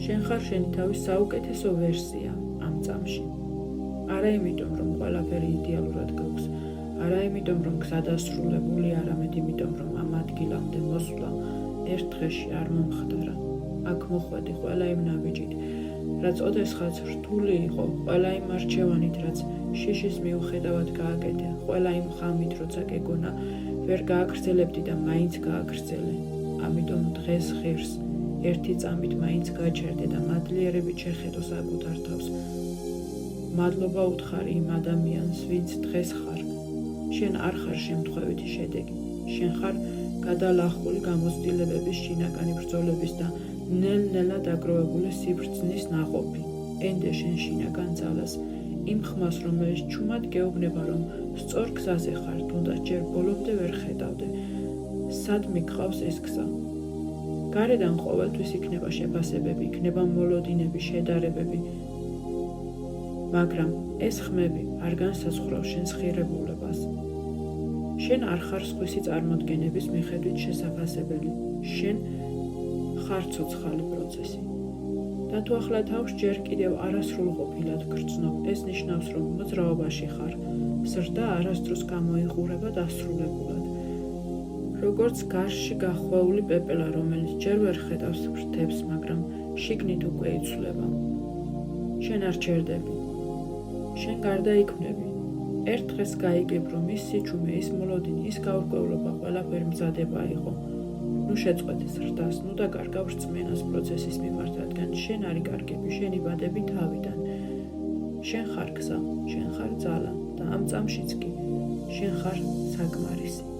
შენ ხარ შენი თავის საუკეთესო ვერსია ამ წამში. არა იმიტომ, რომ ყველაფერი იდეალურად გაქვს, არა იმიტომ, რომ გზა დასრულებული, არამედ იმიტომ, რომ ამ ადგილამდე მოსვლა ერთ დღეში არ მომხდარა. აქ მოხვედი ყველა იმ ნაბიჯით, რაც ოდესღაც რთული იყო, ყველა იმ არჩევანით, რაც შიშის მიუხედავად გააკეთე, ყველა იმ ხამით, როცა გეგონა ვერ გააგრძელებდი და მაინც გააგრძელე. ამიტომ დღეს ღირს ერთი წამით მაინც გაჩერდე და მადლიერებით შეხედო საკუთარ თავს. მადლობა უთხარი იმ ადამიანს, ვინც დღეს ხარ. შენ არ ხარ შემთხვევითი შედეგი. შენ ხარ გადალახული გამოცდილებების, შინაგანი ბრძოლების და ნელ-ნელა დაგროვებული სიბრძნის ნაყოფი. ენდე შენ შინაგან ძალას, იმ ხმას, რომელიც ჩუმად გეუბნება, რომ სწორ გზაზე ხარ, თუნდაც ჯერ ბოლომდე ვერ ხედავდე. სად მიგყავს ეს გზა? გარედან ყოველთვის იქნება შეფასებები, იქნება მოლოდინები, შედარებები. მაგრამ ეს ხმები არ განსაზღვრავს შენს ხირებულებას. შენ არ ხარ სხვისი წარმოდგენების მიხედვით შესაფასებელი. შენ ხარ ცოცხალი პროცესი. და თუ ახლა თავს ჯერ კიდევ არასრულყოფილად გრძნობ, ეს ნიშნავს, რომ მოძრაობაში ხარ. ზრდა არასდროს გამოიყურება დასრულებულად. როგორც გარსში გახვეული პეპელა, რომელიც ჯერ ვერ ხედავს ფრთებს, მაგრამ შიგნით უკვე იცვლება. შენ არ ჩერდები. შენ გარდაიქმნები. ერთ დღეს გაიგებ, რომ ის სიჩუმე, ის მოლოდინი, ის გაურკვევლობა ყველაფერი მზადება იყო. ნუ შეწყვეტ ზრდას, ნუ დაკარგავ რწმენას პროცესის მიმართ, რადგან შენ არ იკარგები, შენი ვადები თავიდან. შენ ხარ გზა, შენ ხარ ძალა და ამ წამშიც კი შენ ხარ საკმარისი.